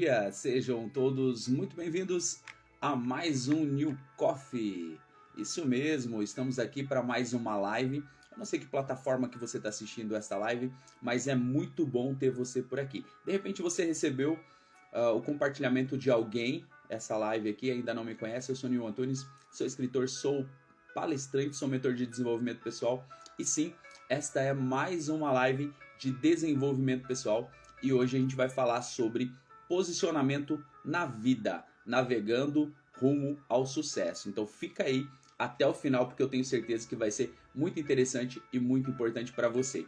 Dia, sejam todos muito bem-vindos a mais um New Coffee. Isso mesmo, estamos aqui para mais uma live. Eu não sei que plataforma que você está assistindo esta live, mas é muito bom ter você por aqui. De repente você recebeu o compartilhamento de alguém, essa live aqui, ainda não me conhece, eu sou Nil Antunes, sou escritor, sou palestrante, sou mentor de desenvolvimento pessoal e sim, esta é mais uma live de desenvolvimento pessoal e hoje a gente vai falar sobre posicionamento na vida, navegando rumo ao sucesso. Então fica aí até o final porque eu tenho certeza que vai ser muito interessante e muito importante para você.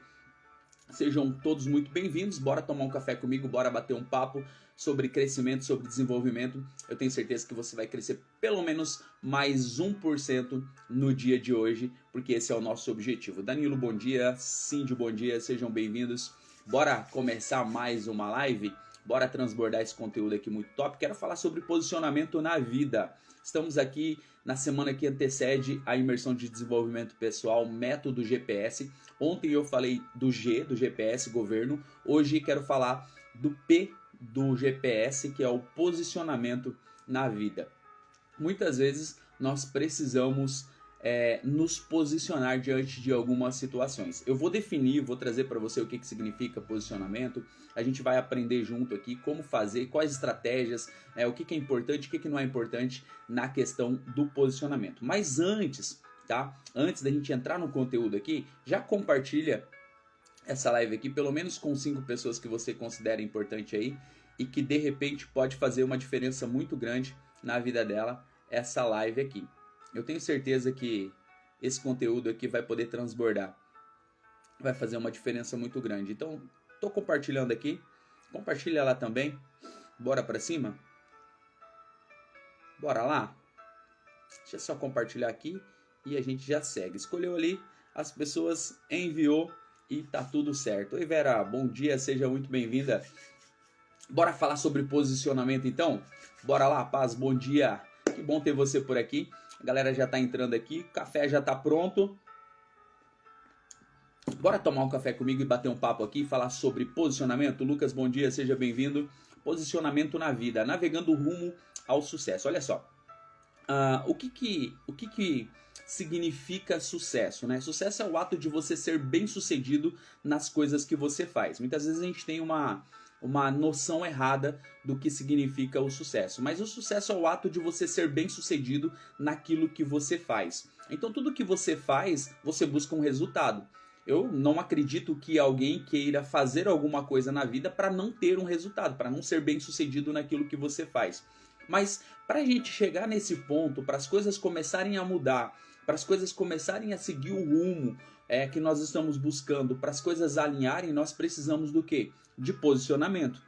Sejam todos muito bem-vindos, bora tomar um café comigo, bora bater um papo sobre crescimento, sobre desenvolvimento. Eu tenho certeza que você vai crescer pelo menos mais 1% no dia de hoje, porque esse é o nosso objetivo. Danilo, bom dia, Cindy, bom dia, sejam bem-vindos. Bora começar mais uma live? Bora transbordar esse conteúdo aqui muito top. Quero falar sobre posicionamento na vida. Estamos aqui na semana que antecede a imersão de desenvolvimento pessoal, método GPS. Ontem eu falei do G, do GPS, governo. Hoje quero falar do P do GPS, que é o posicionamento na vida. Muitas vezes nós precisamos nos posicionar diante de algumas situações. Eu vou definir, vou trazer para você o que significa posicionamento. A gente vai aprender junto aqui como fazer, quais estratégias, o que é importante, o que não é importante na questão do posicionamento. Mas antes, tá? Antes da gente entrar no conteúdo aqui, já compartilha essa live aqui, pelo menos com 5 pessoas que você considera importante aí e que de repente pode fazer uma diferença muito grande na vida dela, essa live aqui. Eu tenho certeza que esse conteúdo aqui vai poder transbordar, vai fazer uma diferença muito grande. Então, tô compartilhando aqui, compartilha lá também, bora pra cima? Bora lá? Deixa eu só compartilhar aqui e a gente já segue. Escolheu ali, as pessoas enviou e tá tudo certo. Oi Vera, bom dia, seja muito bem-vinda. Bora falar sobre posicionamento então? Bora lá, Paz, bom dia. Que bom ter você por aqui. A galera já tá entrando aqui, o café já tá pronto. Bora tomar um café comigo e bater um papo aqui, falar sobre posicionamento. Lucas, bom dia, seja bem-vindo. Posicionamento na vida, navegando rumo ao sucesso. Olha só, o que significa sucesso, né? Sucesso é o ato de você ser bem-sucedido nas coisas que você faz. Muitas vezes a gente tem uma noção errada do que significa o sucesso. Mas o sucesso é o ato de você ser bem-sucedido naquilo que você faz. Então tudo que você faz, você busca um resultado. Eu não acredito que alguém queira fazer alguma coisa na vida para não ter um resultado, para não ser bem-sucedido naquilo que você faz. Mas para a gente chegar nesse ponto, para as coisas começarem a mudar, para as coisas começarem a seguir o rumo que nós estamos buscando, para as coisas alinharem, nós precisamos do quê? De posicionamento.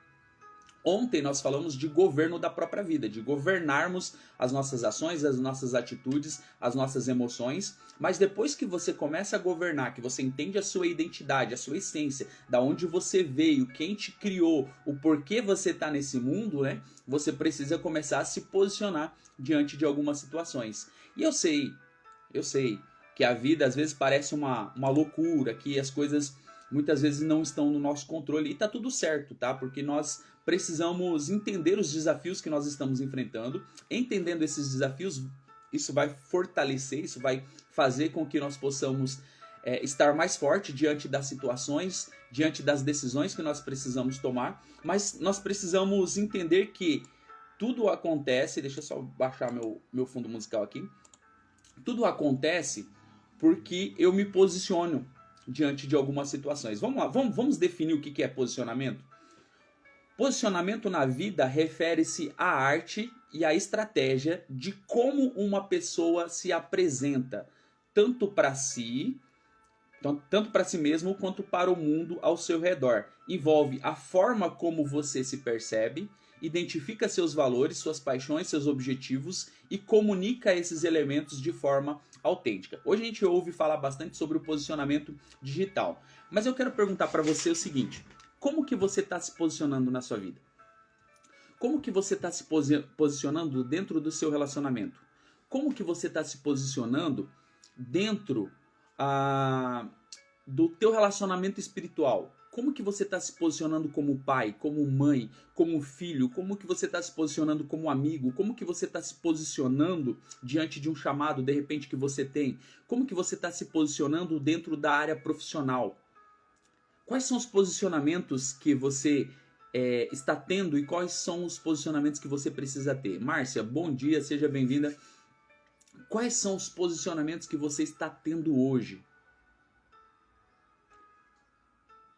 Ontem nós falamos de governo da própria vida, de governarmos as nossas ações, as nossas atitudes, as nossas emoções, mas depois que você começa a governar, que você entende a sua identidade, a sua essência, da onde você veio, quem te criou, o porquê você está nesse mundo, né? Você precisa começar a se posicionar diante de algumas situações. E eu sei que a vida às vezes parece uma loucura, que as coisas muitas vezes não estão no nosso controle e tá tudo certo, tá? Porque nós precisamos entender os desafios que nós estamos enfrentando. Entendendo esses desafios, isso vai fortalecer, isso vai fazer com que nós possamos estar mais forte diante das situações, diante das decisões que nós precisamos tomar. Mas nós precisamos entender que tudo acontece, deixa eu só baixar meu fundo musical aqui. Tudo acontece porque eu me posiciono diante de algumas situações. Vamos lá, vamos definir o que é posicionamento? Posicionamento na vida refere-se à arte e à estratégia de como uma pessoa se apresenta, tanto para si mesmo quanto para o mundo ao seu redor. Envolve a forma como você se percebe, identifica seus valores, suas paixões, seus objetivos e comunica esses elementos de forma autêntica. Hoje a gente ouve falar bastante sobre o posicionamento digital, mas eu quero perguntar para você o seguinte: como que você está se posicionando na sua vida? Como que você está se posicionando dentro do seu relacionamento? Como que você está se posicionando dentro do teu relacionamento espiritual? Como que você está se posicionando como pai, como mãe, como filho? Como que você está se posicionando como amigo? Como que você está se posicionando diante de um chamado, de repente, que você tem? Como que você está se posicionando dentro da área profissional? Quais são os posicionamentos que você está tendo e quais são os posicionamentos que você precisa ter? Márcia, bom dia, seja bem-vinda. Quais são os posicionamentos que você está tendo hoje?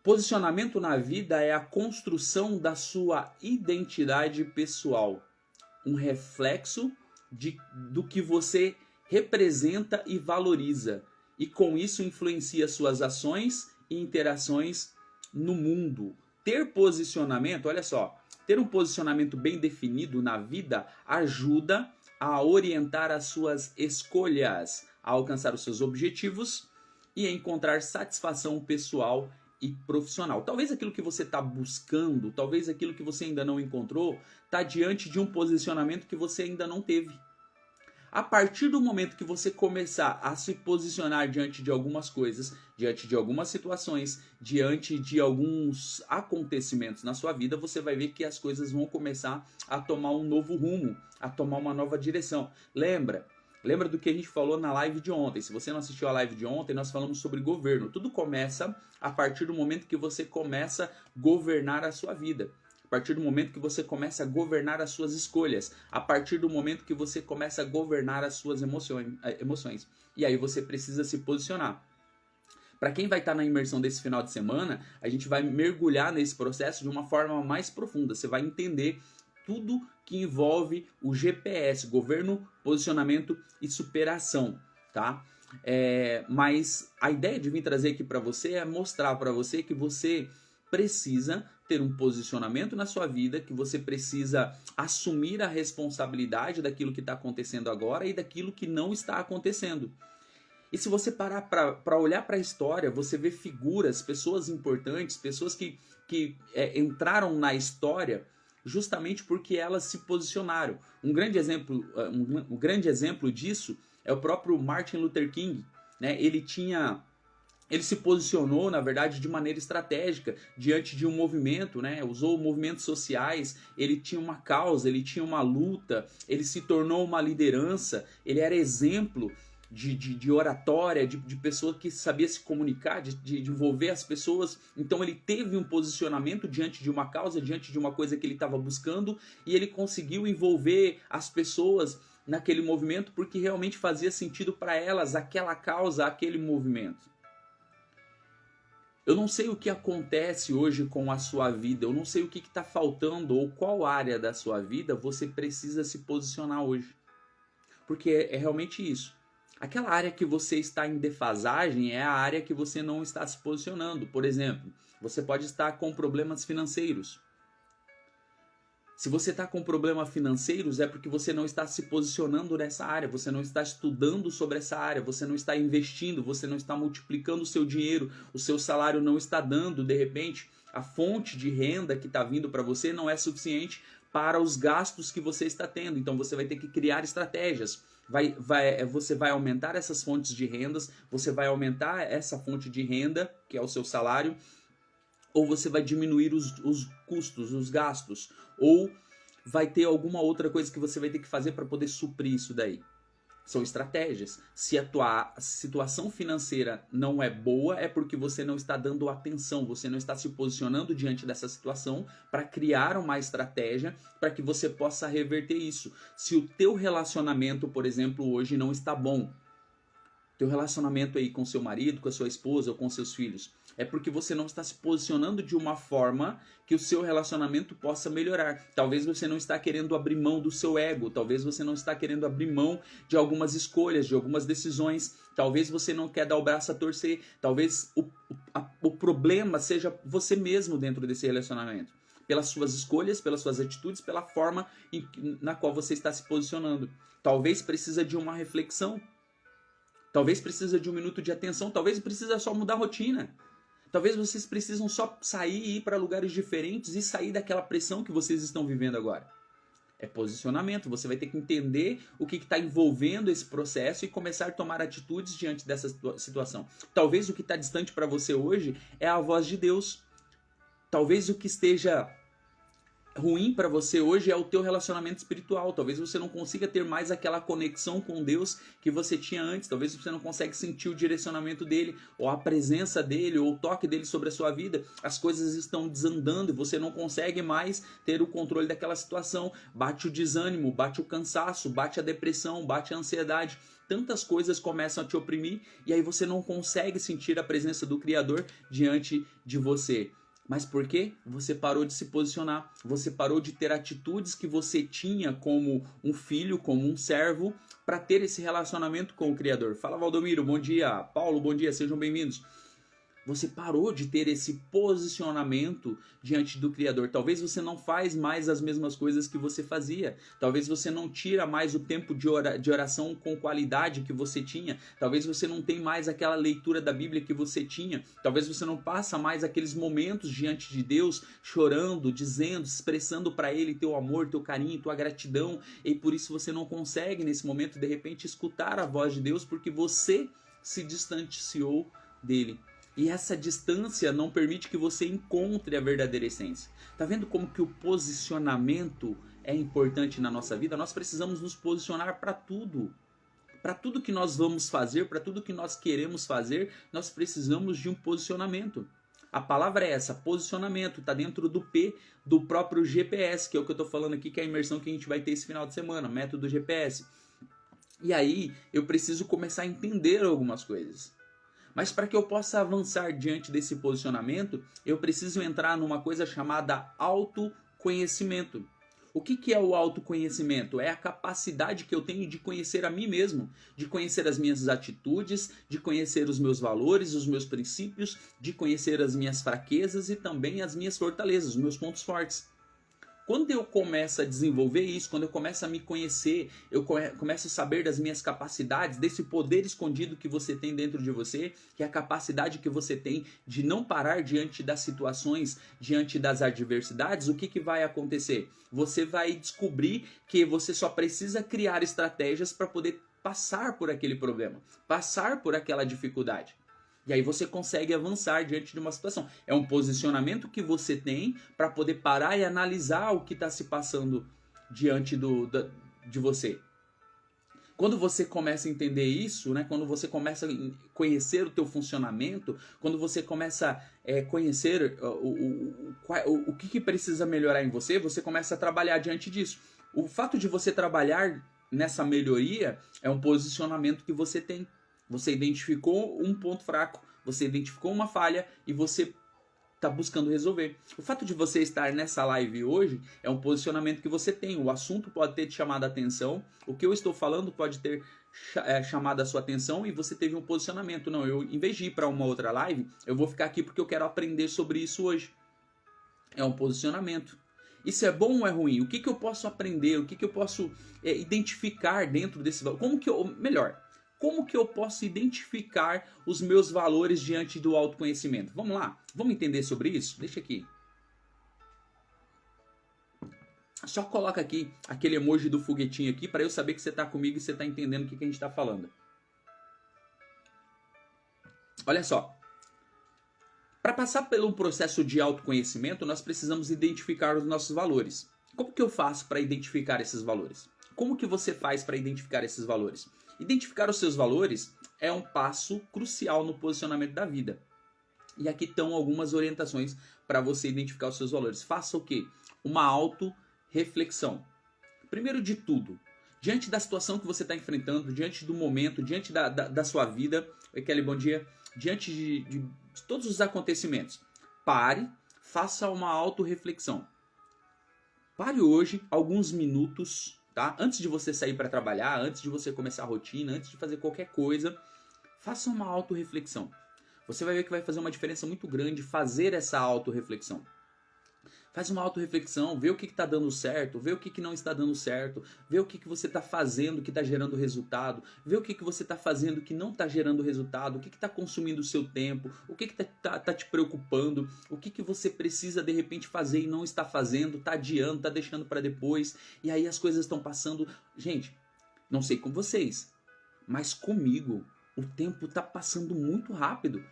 Posicionamento na vida é a construção da sua identidade pessoal, um reflexo do que você representa e valoriza, e com isso influencia suas ações e interações no mundo. Ter posicionamento, olha só, ter um posicionamento bem definido na vida ajuda a orientar as suas escolhas, a alcançar os seus objetivos e a encontrar satisfação pessoal e profissional. Talvez aquilo que você está buscando, talvez aquilo que você ainda não encontrou, está diante de um posicionamento que você ainda não teve. A partir do momento que você começar a se posicionar diante de algumas coisas, diante de algumas situações, diante de alguns acontecimentos na sua vida, você vai ver que as coisas vão começar a tomar um novo rumo, a tomar uma nova direção. Lembra do que a gente falou na live de ontem. Se você não assistiu a live de ontem, nós falamos sobre governo. Tudo começa a partir do momento que você começa a governar a sua vida. A partir do momento que você começa a governar as suas escolhas. A partir do momento que você começa a governar as suas emoções. E aí você precisa se posicionar. Para quem vai estar na imersão desse final de semana, a gente vai mergulhar nesse processo de uma forma mais profunda. Você vai entender tudo que envolve o GPS, governo, posicionamento e superação, tá? Mas a ideia de vir trazer aqui para você é mostrar para você que você precisa ter um posicionamento na sua vida, que você precisa assumir a responsabilidade daquilo que está acontecendo agora e daquilo que não está acontecendo. E se você parar para olhar para a história, você vê figuras, pessoas importantes, pessoas que entraram na história justamente porque elas se posicionaram. Um grande exemplo disso é o próprio Martin Luther King, né? Ele se posicionou, na verdade, de maneira estratégica diante de um movimento, né? Usou movimentos sociais, ele tinha uma causa, ele tinha uma luta, ele se tornou uma liderança, ele era exemplo de oratória, de pessoa que sabia se comunicar, de envolver as pessoas. Então ele teve um posicionamento diante de uma causa, diante de uma coisa que ele estava buscando, e ele conseguiu envolver as pessoas naquele movimento porque realmente fazia sentido para elas aquela causa, aquele movimento. Eu não sei o que acontece hoje com a sua vida, eu não sei o que está faltando ou qual área da sua vida você precisa se posicionar hoje. Porque é realmente isso. Aquela área que você está em defasagem é a área que você não está se posicionando. Por exemplo, você pode estar com problemas financeiros. Se você está com problemas financeiros é porque você não está se posicionando nessa área, você não está estudando sobre essa área, você não está investindo, você não está multiplicando o seu dinheiro, o seu salário não está dando, de repente, a fonte de renda que está vindo para você não é suficiente para os gastos que você está tendo. Então você vai ter que criar estratégias. Você vai aumentar essas fontes de rendas, você vai aumentar essa fonte de renda, que é o seu salário, ou você vai diminuir os custos, os gastos, ou vai ter alguma outra coisa que você vai ter que fazer para poder suprir isso daí. São estratégias. Se a tua situação financeira não é boa, é porque você não está dando atenção, você não está se posicionando diante dessa situação para criar uma estratégia para que você possa reverter isso. Se o teu relacionamento, por exemplo, hoje não está bom, teu relacionamento aí com seu marido, com a sua esposa ou com seus filhos, é porque você não está se posicionando de uma forma que o seu relacionamento possa melhorar. Talvez você não está querendo abrir mão do seu ego, talvez você não está querendo abrir mão de algumas escolhas, de algumas decisões, talvez você não quer dar o braço a torcer, talvez o problema seja você mesmo dentro desse relacionamento. Pelas suas escolhas, pelas suas atitudes, pela forma na qual você está se posicionando. Talvez precisa de uma reflexão, talvez precisa de um minuto de atenção, talvez precisa só mudar a rotina. Talvez vocês precisam só sair e ir para lugares diferentes e sair daquela pressão que vocês estão vivendo agora. É posicionamento. Você vai ter que entender o que está envolvendo esse processo e começar a tomar atitudes diante dessa situação. Talvez o que está distante para você hoje é a voz de Deus. Talvez o que esteja ruim para você hoje é o teu relacionamento espiritual. Talvez você não consiga ter mais aquela conexão com Deus que você tinha antes. Talvez você não consiga sentir o direcionamento dele, ou a presença dele, ou o toque dele sobre a sua vida. As coisas estão desandando e você não consegue mais ter o controle daquela situação. Bate o desânimo, bate o cansaço, bate a depressão, bate a ansiedade. Tantas coisas começam a te oprimir e aí você não consegue sentir a presença do Criador diante de você. Mas por quê? Você parou de se posicionar, você parou de ter atitudes que você tinha como um filho, como um servo, para ter esse relacionamento com o Criador. Fala, Valdomiro, bom dia. Paulo, bom dia, sejam bem-vindos. Você parou de ter esse posicionamento diante do Criador. Talvez você não faz mais as mesmas coisas que você fazia. Talvez você não tira mais o tempo de oração com qualidade que você tinha. Talvez você não tem mais aquela leitura da Bíblia que você tinha. Talvez você não passa mais aqueles momentos diante de Deus, chorando, dizendo, expressando para Ele teu amor, teu carinho, tua gratidão. E por isso você não consegue nesse momento, de repente, escutar a voz de Deus, porque você se distanciou dele. E essa distância não permite que você encontre a verdadeira essência. Tá vendo como que o posicionamento é importante na nossa vida? Nós precisamos nos posicionar para tudo. Para tudo que nós vamos fazer, para tudo que nós queremos fazer, nós precisamos de um posicionamento. A palavra é essa, posicionamento, está dentro do P do próprio GPS, que é o que eu estou falando aqui, que é a imersão que a gente vai ter esse final de semana, método GPS. E aí eu preciso começar a entender algumas coisas. Mas para que eu possa avançar diante desse posicionamento, eu preciso entrar numa coisa chamada autoconhecimento. O que é o autoconhecimento? É a capacidade que eu tenho de conhecer a mim mesmo, de conhecer as minhas atitudes, de conhecer os meus valores, os meus princípios, de conhecer as minhas fraquezas e também as minhas fortalezas, os meus pontos fortes. Quando eu começo a desenvolver isso, quando eu começo a me conhecer, eu começo a saber das minhas capacidades, desse poder escondido que você tem dentro de você, que é a capacidade que você tem de não parar diante das situações, diante das adversidades, o que vai acontecer? Você vai descobrir que você só precisa criar estratégias para poder passar por aquele problema, passar por aquela dificuldade. E aí você consegue avançar diante de uma situação. É um posicionamento que você tem para poder parar e analisar o que está se passando diante de você. Quando você começa a entender isso, né, quando você começa a conhecer o teu funcionamento, quando você começa a conhecer o que precisa melhorar em você, você começa a trabalhar diante disso. O fato de você trabalhar nessa melhoria é um posicionamento que você tem. Você identificou um ponto fraco, você identificou uma falha e você está buscando resolver. O fato de você estar nessa live hoje é um posicionamento que você tem. O assunto pode ter te chamado a atenção, o que eu estou falando pode ter chamado a sua atenção e você teve um posicionamento. Não, eu, em vez de ir para uma outra live, eu vou ficar aqui porque eu quero aprender sobre isso hoje. É um posicionamento. Isso é bom ou é ruim? O que eu posso aprender? O que eu posso identificar dentro desse valor? Como que eu posso identificar os meus valores diante do autoconhecimento? Vamos lá? Vamos entender sobre isso? Deixa aqui. Só coloca aqui aquele emoji do foguetinho aqui para eu saber que você está comigo e você está entendendo o que a gente está falando. Olha só. Para passar pelo processo de autoconhecimento, nós precisamos identificar os nossos valores. Como que eu faço para identificar esses valores? Como que você faz para identificar esses valores? Identificar os seus valores é um passo crucial no posicionamento da vida. E aqui estão algumas orientações para você identificar os seus valores. Faça o quê? Uma auto-reflexão. Primeiro de tudo, diante da situação que você está enfrentando, diante do momento, diante da sua vida, oi Kelly, bom dia, diante de todos os acontecimentos, pare, faça uma auto-reflexão. Pare hoje alguns minutos, tá? Antes de você sair para trabalhar, antes de você começar a rotina, antes de fazer qualquer coisa, faça uma auto-reflexão. Você vai ver que vai fazer uma diferença muito grande fazer essa auto-reflexão. Faz uma auto-reflexão, vê o que está dando certo, vê o que não está dando certo, vê o que você está fazendo que está gerando resultado, vê o que você está fazendo que não está gerando resultado, o que está consumindo o seu tempo, o que está te preocupando, o que você precisa de repente fazer e não está fazendo, está adiando, está deixando para depois, e aí as coisas estão passando. Gente, não sei com vocês, mas comigo o tempo está passando muito rápido.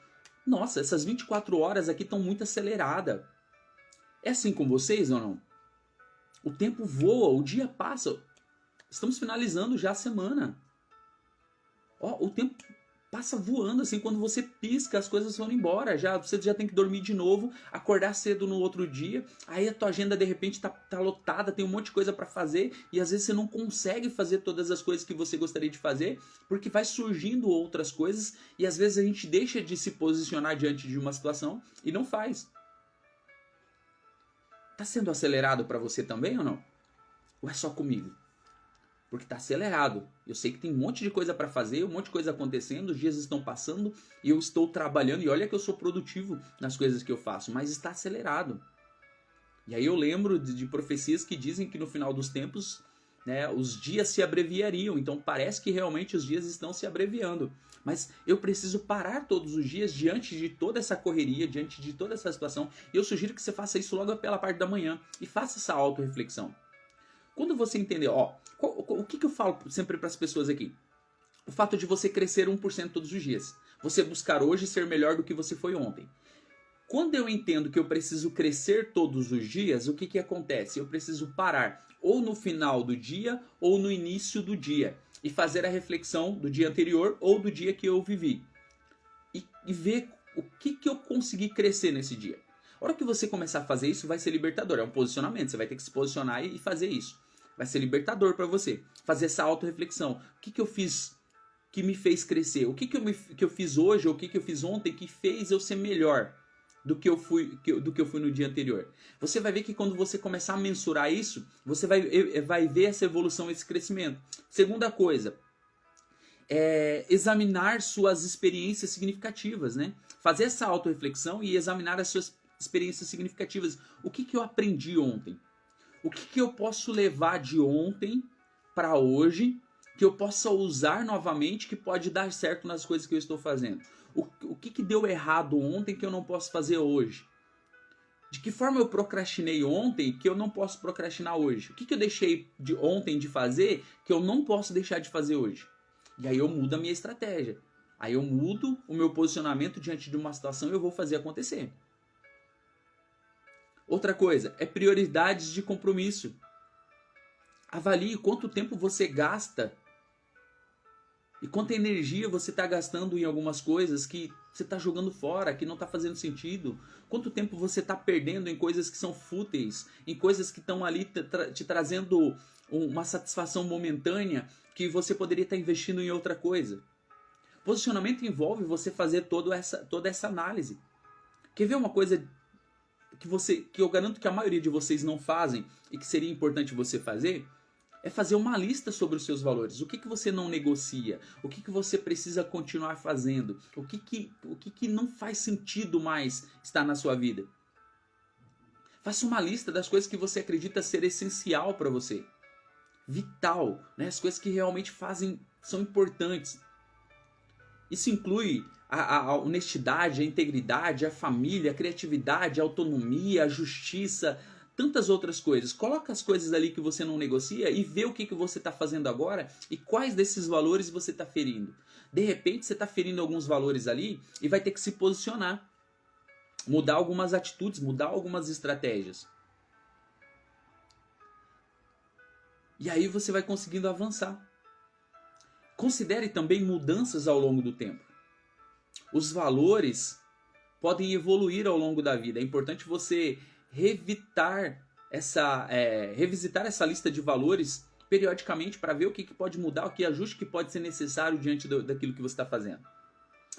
Nossa, essas 24 horas aqui estão muito aceleradas. É assim com vocês ou não? O tempo voa, o dia passa. Estamos finalizando já a semana. Ó, o tempo passa voando, assim, quando você pisca, as coisas vão embora. Você já tem que dormir de novo, acordar cedo no outro dia. Aí a tua agenda, de repente, tá lotada, tem um monte de coisa para fazer. E às vezes você não consegue fazer todas as coisas que você gostaria de fazer, porque vai surgindo outras coisas. E às vezes a gente deixa de se posicionar diante de uma situação e não faz. Tá sendo acelerado para você também ou não? Ou é só comigo? Porque tá acelerado. Eu sei que tem um monte de coisa para fazer, um monte de coisa acontecendo, os dias estão passando e eu estou trabalhando. E olha que eu sou produtivo nas coisas que eu faço, mas está acelerado. E aí eu lembro de profecias que dizem que no final dos tempos, né, os dias se abreviariam. Então parece que realmente os dias estão se abreviando. Mas eu preciso parar todos os dias diante de toda essa correria, diante de toda essa situação. E eu sugiro que você faça isso logo pela parte da manhã e faça essa autorreflexão. Quando você entender, o que eu falo sempre para as pessoas aqui? O fato de você crescer 1% todos os dias. Você buscar hoje ser melhor do que você foi ontem. Quando eu entendo que eu preciso crescer todos os dias, o que acontece? Eu preciso parar ou no final do dia ou no início do dia e fazer a reflexão do dia anterior ou do dia que eu vivi. E ver o que eu consegui crescer nesse dia. A hora que você começar a fazer isso, vai ser libertador. É um posicionamento, você vai ter que se posicionar e fazer isso. Vai ser libertador para você. Fazer essa autorreflexão. O que eu fiz que me fez crescer? O que eu fiz hoje ou o que eu fiz ontem que fez eu ser melhor do que eu fui no dia anterior? Você vai ver que quando você começar a mensurar isso, você vai ver essa evolução, esse crescimento. Segunda coisa, examinar suas experiências significativas, né? Fazer essa autorreflexão e examinar as suas experiências significativas. O que eu aprendi ontem? O que eu posso levar de ontem para hoje que eu possa usar novamente, que pode dar certo nas coisas que eu estou fazendo? O que deu errado ontem que eu não posso fazer hoje? De que forma eu procrastinei ontem que eu não posso procrastinar hoje? O que eu deixei de ontem de fazer que eu não posso deixar de fazer hoje? E aí eu mudo a minha estratégia. Aí eu mudo o meu posicionamento diante de uma situação e eu vou fazer acontecer. Outra coisa, é prioridades de compromisso. Avalie quanto tempo você gasta e quanta energia você está gastando em algumas coisas que você está jogando fora, que não está fazendo sentido. Quanto tempo você está perdendo em coisas que são fúteis, em coisas que estão ali te trazendo uma satisfação momentânea que você poderia estar investindo em outra coisa. Posicionamento envolve você fazer toda essa análise. Quer ver uma coisa que eu garanto que a maioria de vocês não fazem e que seria importante você fazer? É fazer uma lista sobre os seus valores. O que você não negocia? O que você precisa continuar fazendo? O que não faz sentido mais estar na sua vida? Faça uma lista das coisas que você acredita ser essencial para você. Vital, né? As coisas que realmente são importantes. Isso inclui a honestidade, a integridade, a família, a criatividade, a autonomia, a justiça, tantas outras coisas. Coloca as coisas ali que você não negocia e vê o que você está fazendo agora e quais desses valores você está ferindo. De repente você está ferindo alguns valores ali e vai ter que se posicionar. Mudar algumas atitudes, mudar algumas estratégias. E aí você vai conseguindo avançar. Considere também mudanças ao longo do tempo. Os valores podem evoluir ao longo da vida. É importante você revisitar essa lista de valores periodicamente para ver o que pode mudar, o que ajuste que pode ser necessário diante daquilo que você está fazendo.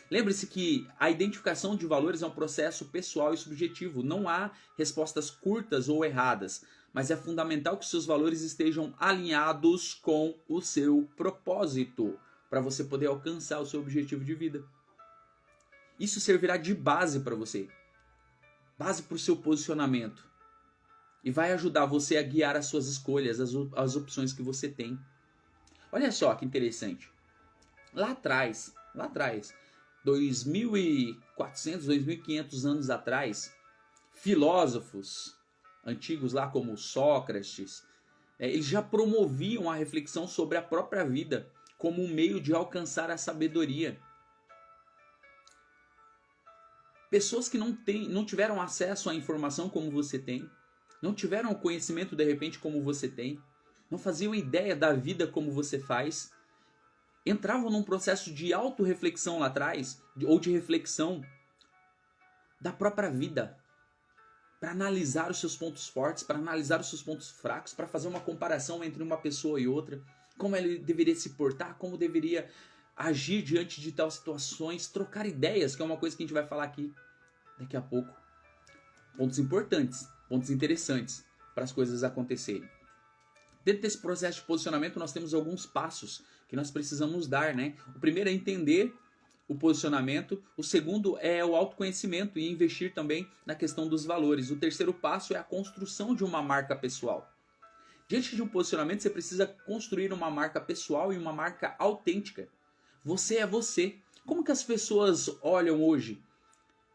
Lembre-se que a identificação de valores é um processo pessoal e subjetivo. Não há respostas curtas ou erradas, mas é fundamental que seus valores estejam alinhados com o seu propósito para você poder alcançar o seu objetivo de vida. Isso servirá de base para você, base para o seu posicionamento e vai ajudar você a guiar as suas escolhas, as opções que você tem. Olha só que interessante. Lá atrás, 2.400, 2.500 anos atrás, filósofos antigos lá como Sócrates, eles já promoviam a reflexão sobre a própria vida como um meio de alcançar a sabedoria. Pessoas que não tiveram acesso à informação como você tem, não tiveram o conhecimento de repente como você tem, não faziam ideia da vida como você faz, entravam num processo de autorreflexão lá atrás, ou de reflexão da própria vida, para analisar os seus pontos fortes, para analisar os seus pontos fracos, para fazer uma comparação entre uma pessoa e outra, como ele deveria se portar, como deveria agir diante de tais situações, trocar ideias, que é uma coisa que a gente vai falar aqui daqui a pouco. Pontos importantes, pontos interessantes para as coisas acontecerem. Dentro desse processo de posicionamento, nós temos alguns passos que nós precisamos dar, né? O primeiro é entender o posicionamento. O segundo é o autoconhecimento e investir também na questão dos valores. O terceiro passo é a construção de uma marca pessoal. Diante de um posicionamento, você precisa construir uma marca pessoal e uma marca autêntica. Você é você. Como que as pessoas olham hoje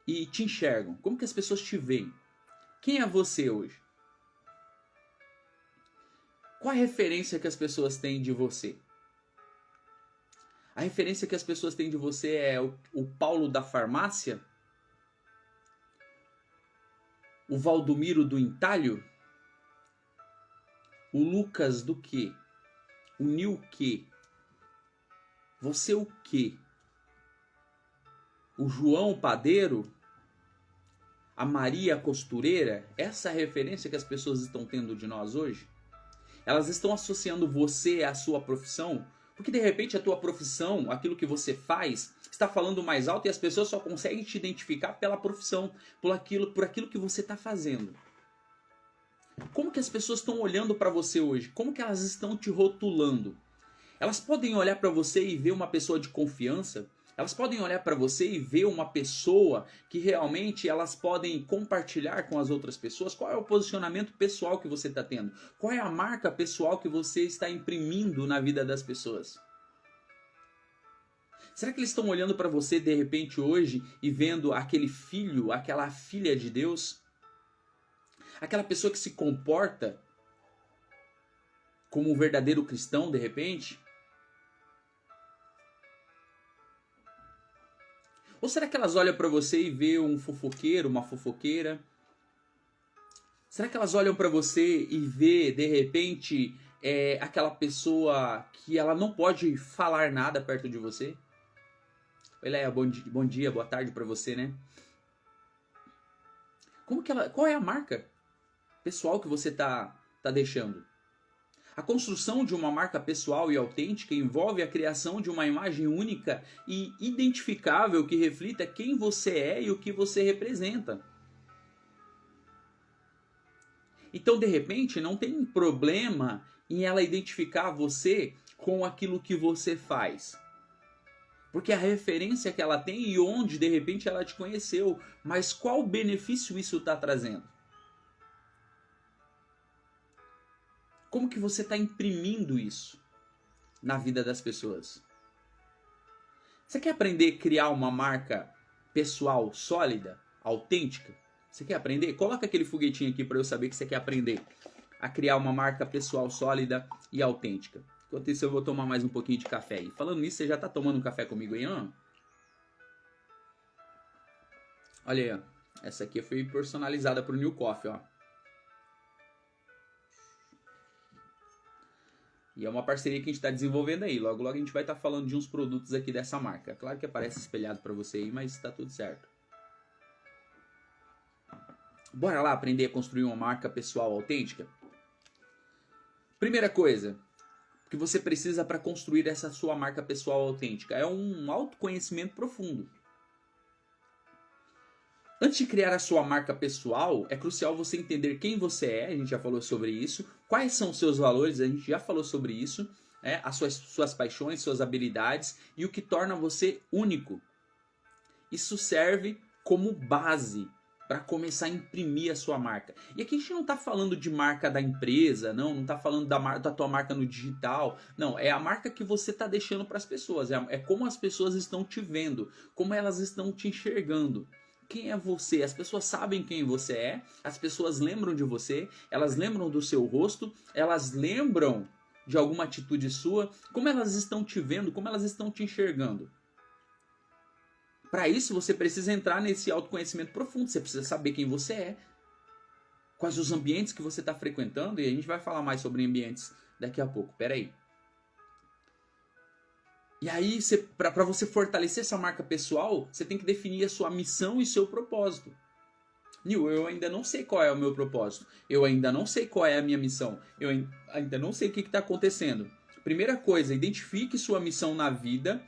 e te enxergam? Como que as pessoas te veem? Quem é você hoje? Qual a referência que as pessoas têm de você? A referência que as pessoas têm de você é o Paulo da farmácia? O Valdomiro do entalho? O Lucas do quê? O Nil quê? Você o quê? O João padeiro? A Maria costureira? Essa é a referência que as pessoas estão tendo de nós hoje? Elas estão associando você à sua profissão, porque de repente a tua profissão, aquilo que você faz, está falando mais alto e as pessoas só conseguem te identificar pela profissão, por aquilo que você está fazendo. Como que as pessoas estão olhando para você hoje? Como que elas estão te rotulando? Elas podem olhar para você e ver uma pessoa de confiança? Elas podem olhar para você e ver uma pessoa que realmente elas podem compartilhar com as outras pessoas? Qual é o posicionamento pessoal que você está tendo? Qual é a marca pessoal que você está imprimindo na vida das pessoas? Será que eles estão olhando para você de repente hoje e vendo aquele filho, aquela filha de Deus? Aquela pessoa que se comporta como um verdadeiro cristão de repente? Ou será que elas olham para você e vê um fofoqueiro, uma fofoqueira? Será que elas olham para você e vê, de repente, aquela pessoa que ela não pode falar nada perto de você? Oi, Leia, bom dia, boa tarde para você, né? Qual é a marca pessoal que você tá deixando? A construção de uma marca pessoal e autêntica envolve a criação de uma imagem única e identificável que reflita quem você é e o que você representa. Então, de repente, não tem problema em ela identificar você com aquilo que você faz. Porque a referência que ela tem e onde, de repente, ela te conheceu. Mas qual benefício isso está trazendo? Como que você está imprimindo isso na vida das pessoas? Você quer aprender a criar uma marca pessoal sólida, autêntica? Você quer aprender? Coloca aquele foguetinho aqui para eu saber que você quer aprender a criar uma marca pessoal sólida e autêntica. Enquanto isso eu vou tomar mais um pouquinho de café. E falando nisso, você já está tomando um café comigo aí, não? Olha aí, ó. Essa aqui foi personalizada para o New Coffee, ó. E é uma parceria que a gente está desenvolvendo aí. Logo, logo a gente vai estar falando de uns produtos aqui dessa marca. Claro que aparece espelhado para você aí, mas está tudo certo. Bora lá aprender a construir uma marca pessoal autêntica? Primeira coisa que você precisa para construir essa sua marca pessoal autêntica é um autoconhecimento profundo. Antes de criar a sua marca pessoal, é crucial você entender quem você é, a gente já falou sobre isso, quais são os seus valores, a gente já falou sobre isso, as suas paixões, suas habilidades e o que torna você único. Isso serve como base para começar a imprimir a sua marca. E aqui a gente não está falando de marca da empresa, não está falando da tua marca no digital, não, é a marca que você está deixando para as pessoas, é como as pessoas estão te vendo, como elas estão te enxergando. Quem é você? As pessoas sabem quem você é, as pessoas lembram de você, elas lembram do seu rosto, elas lembram de alguma atitude sua, como elas estão te vendo, como elas estão te enxergando. Para isso, você precisa entrar nesse autoconhecimento profundo. Você precisa saber quem você é, quais os ambientes que você está frequentando, e a gente vai falar mais sobre ambientes daqui a pouco. Pera aí. E aí, para você fortalecer essa marca pessoal, você tem que definir a sua missão e seu propósito. Nil, eu ainda não sei qual é o meu propósito. Eu ainda não sei qual é a minha missão. Eu ainda não sei o que está acontecendo. Primeira coisa, identifique sua missão na vida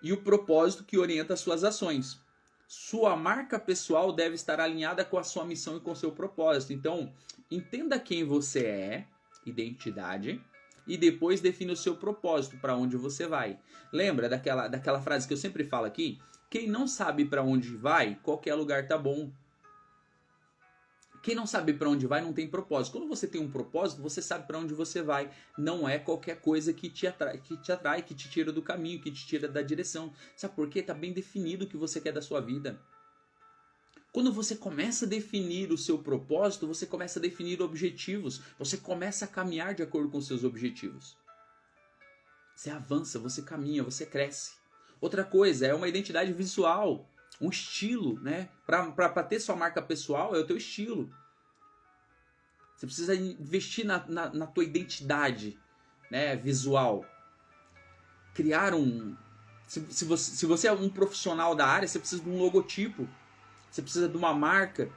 e o propósito que orienta as suas ações. Sua marca pessoal deve estar alinhada com a sua missão e com o seu propósito. Então, entenda quem você é, identidade, e depois define o seu propósito, para onde você vai. Lembra daquela frase que eu sempre falo aqui? Quem não sabe para onde vai, qualquer lugar tá bom. Quem não sabe para onde vai não tem propósito. Quando você tem um propósito, você sabe para onde você vai. Não é qualquer coisa que te atrai, que te tira do caminho, que te tira da direção. Sabe por quê? Tá bem definido o que você quer da sua vida. Quando você começa a definir o seu propósito, você começa a definir objetivos. Você começa a caminhar de acordo com os seus objetivos. Você avança, você caminha, você cresce. Outra coisa é uma identidade visual. Um estilo, né? Para ter sua marca pessoal é o teu estilo. Você precisa investir na tua identidade, né? Visual. Criar um... Se você é um profissional da área, você precisa de um logotipo. Você precisa de uma marca,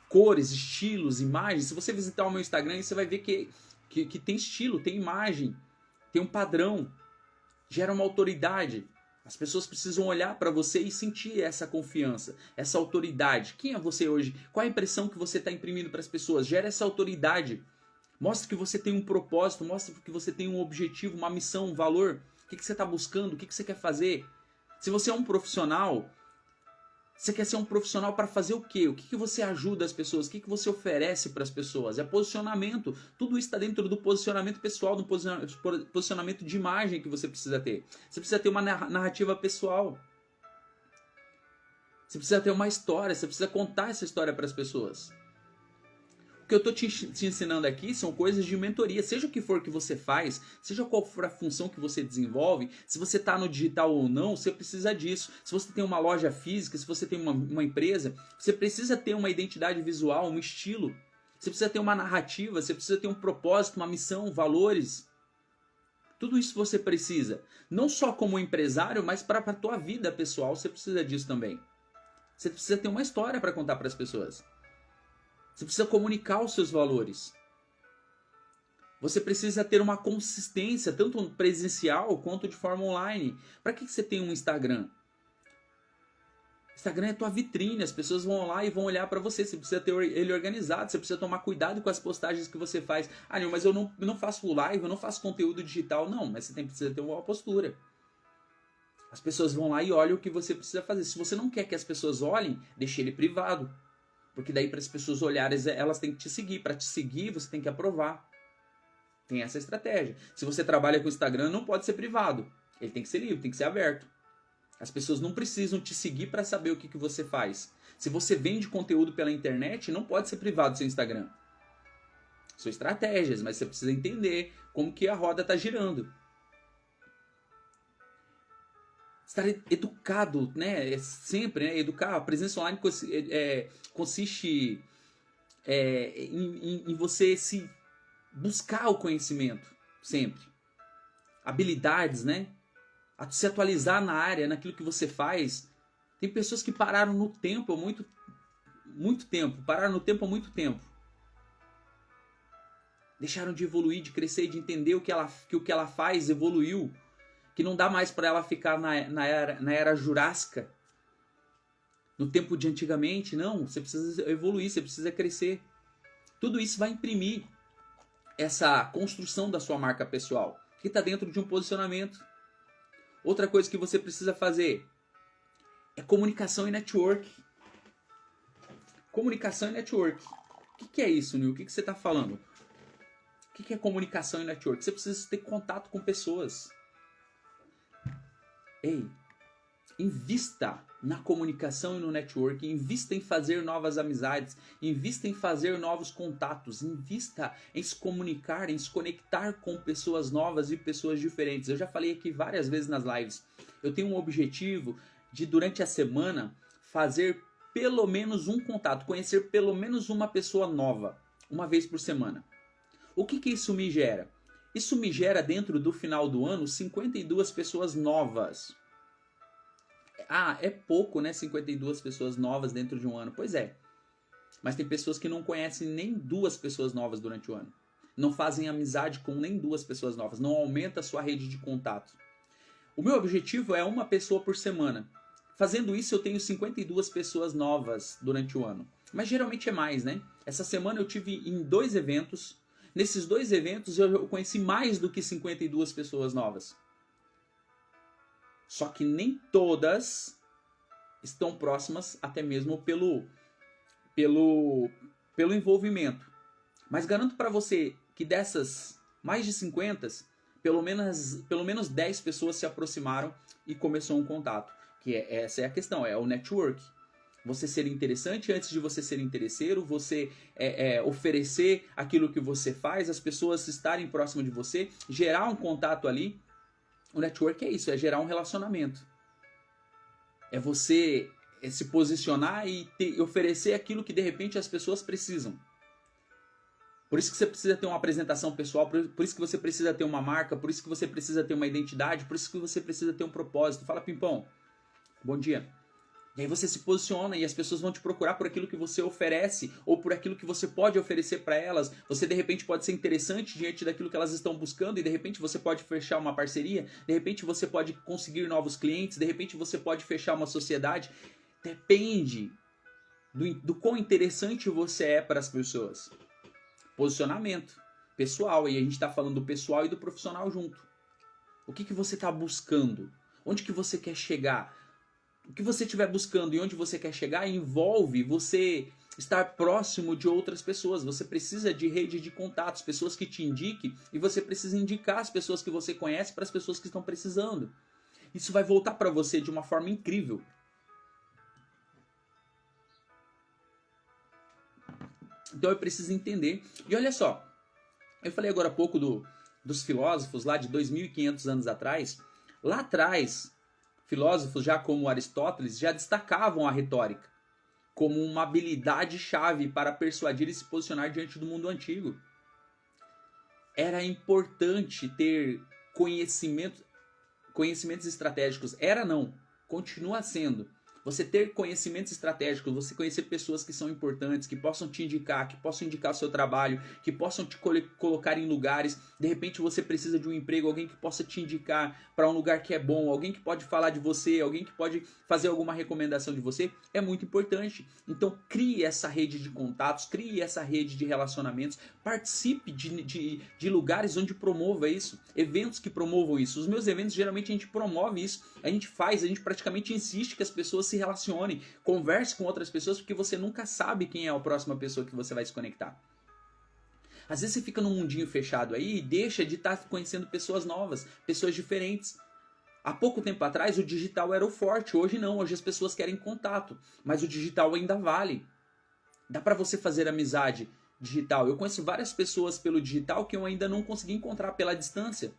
cores, estilos, imagens. Se você visitar o meu Instagram, você vai ver que tem estilo, tem imagem, tem um padrão, gera uma autoridade. As pessoas precisam olhar para você e sentir essa confiança, essa autoridade. Quem é você hoje? Qual a impressão que você está imprimindo para as pessoas? Gera essa autoridade. Mostra que você tem um propósito, mostra que você tem um objetivo, uma missão, um valor. O que você está buscando? O que você quer fazer? Se você é um profissional, você quer ser um profissional para fazer o quê? O que você ajuda as pessoas? O que você oferece para as pessoas? É posicionamento. Tudo isso está dentro do posicionamento pessoal, do posicionamento de imagem que você precisa ter. Você precisa ter uma narrativa pessoal. Você precisa ter uma história. Você precisa contar essa história para as pessoas. O que eu estou te ensinando aqui são coisas de mentoria. Seja o que for que você faz, seja qual for a função que você desenvolve, se você está no digital ou não, você precisa disso. Se você tem uma loja física, se você tem uma empresa, você precisa ter uma identidade visual, um estilo. Você precisa ter uma narrativa, você precisa ter um propósito, uma missão, valores. Tudo isso você precisa. Não só como empresário, mas para a tua vida pessoal, você precisa disso também. Você precisa ter uma história para contar para as pessoas. Você precisa comunicar os seus valores. Você precisa ter uma consistência, tanto presencial quanto de forma online. Para que você tem um Instagram? Instagram é tua vitrine, as pessoas vão lá e vão olhar para você. Você precisa ter ele organizado, você precisa tomar cuidado com as postagens que você faz. Ah, não, mas eu não faço live, eu não faço conteúdo digital. Não, mas você precisa ter uma postura. As pessoas vão lá e olham o que você precisa fazer. Se você não quer que as pessoas olhem, deixe ele privado. Porque daí para as pessoas olharem, elas têm que te seguir. Para te seguir, você tem que aprovar. Tem essa estratégia. Se você trabalha com o Instagram, não pode ser privado. Ele tem que ser livre, tem que ser aberto. As pessoas não precisam te seguir para saber o que você faz. Se você vende conteúdo pela internet, não pode ser privado o seu Instagram. São estratégias, mas você precisa entender como que a roda está girando. Estar educado, né? Sempre, né? Educar. A presença online consiste em você se buscar o conhecimento, sempre. Habilidades, né? Se atualizar na área, naquilo que você faz. Tem pessoas que pararam no tempo há muito tempo. Pararam no tempo há muito tempo. Deixaram de evoluir, de crescer, de entender que o que ela faz evoluiu. Que não dá mais para ela ficar na era jurássica, no tempo de antigamente. Não, você precisa evoluir, você precisa crescer. Tudo isso vai imprimir essa construção da sua marca pessoal, que está dentro de um posicionamento. Outra coisa que você precisa fazer é comunicação e network. Comunicação e network. O que é isso, Nil? O que você está falando? O que é comunicação e network? Você precisa ter contato com pessoas. Ei, invista na comunicação e no network, invista em fazer novas amizades, invista em fazer novos contatos, invista em se comunicar, em se conectar com pessoas novas e pessoas diferentes. Eu já falei aqui várias vezes nas lives, eu tenho um objetivo de durante a semana fazer pelo menos um contato, conhecer pelo menos uma pessoa nova, uma vez por semana. O que isso me gera? Isso me gera dentro do final do ano 52 pessoas novas. Ah, é pouco, né? 52 pessoas novas dentro de um ano. Pois é. Mas tem pessoas que não conhecem nem 2 pessoas novas durante o ano. Não fazem amizade com nem 2 pessoas novas. Não aumenta a sua rede de contato. O meu objetivo é uma pessoa por semana. Fazendo isso, eu tenho 52 pessoas novas durante o ano. Mas geralmente é mais, né? Essa semana eu tive em 2 eventos. Nesses 2 eventos eu conheci mais do que 52 pessoas novas. Só que nem todas estão próximas, até mesmo pelo envolvimento. Mas garanto para você que dessas mais de 50, pelo menos 10 pessoas se aproximaram e começou um contato. Essa é a questão, é o network. Você ser interessante antes de você ser interesseiro, você oferecer aquilo que você faz, as pessoas estarem próximas de você, gerar um contato ali. O network é isso, é gerar um relacionamento. É você se posicionar e oferecer aquilo que de repente as pessoas precisam. Por isso que você precisa ter uma apresentação pessoal, por isso que você precisa ter uma marca, por isso que você precisa ter uma identidade, por isso que você precisa ter um propósito. Fala, Pimpão, bom dia. E aí você se posiciona e as pessoas vão te procurar por aquilo que você oferece ou por aquilo que você pode oferecer para elas. Você de repente pode ser interessante diante daquilo que elas estão buscando e de repente você pode fechar uma parceria, de repente você pode conseguir novos clientes, de repente você pode fechar uma sociedade. Depende do quão interessante você é para as pessoas. Posicionamento pessoal, e a gente está falando do pessoal e do profissional junto. O que você está buscando? Onde que você quer chegar? O que você estiver buscando e onde você quer chegar envolve você estar próximo de outras pessoas. Você precisa de rede de contatos, pessoas que te indiquem, e você precisa indicar as pessoas que você conhece para as pessoas que estão precisando. Isso vai voltar para você de uma forma incrível. Então eu preciso entender. E olha só, eu falei agora há pouco dos filósofos lá de 2.500 anos atrás. Lá atrás, filósofos já como Aristóteles já destacavam a retórica como uma habilidade-chave para persuadir e se posicionar diante do mundo antigo. Era importante ter conhecimentos estratégicos. Era não, continua sendo. Você ter conhecimentos estratégicos, você conhecer pessoas que são importantes, que possam te indicar, que possam indicar o seu trabalho, que possam te colocar em lugares. De repente você precisa de um emprego, alguém que possa te indicar para um lugar que é bom, alguém que pode falar de você, alguém que pode fazer alguma recomendação de você. É muito importante. Então crie essa rede de contatos, crie essa rede de relacionamentos, participe de lugares onde promova isso, eventos que promovam isso. Os meus eventos geralmente a gente promove isso, a gente praticamente insiste que as pessoas se relacione, converse com outras pessoas, porque você nunca sabe quem é a próxima pessoa que você vai se conectar. Às vezes você fica num mundinho fechado aí e deixa de estar conhecendo pessoas novas, pessoas diferentes. Há pouco tempo atrás o digital era o forte, hoje não, hoje as pessoas querem contato, mas o digital ainda vale. Dá para você fazer amizade digital. Eu conheço várias pessoas pelo digital que eu ainda não consegui encontrar pela distância,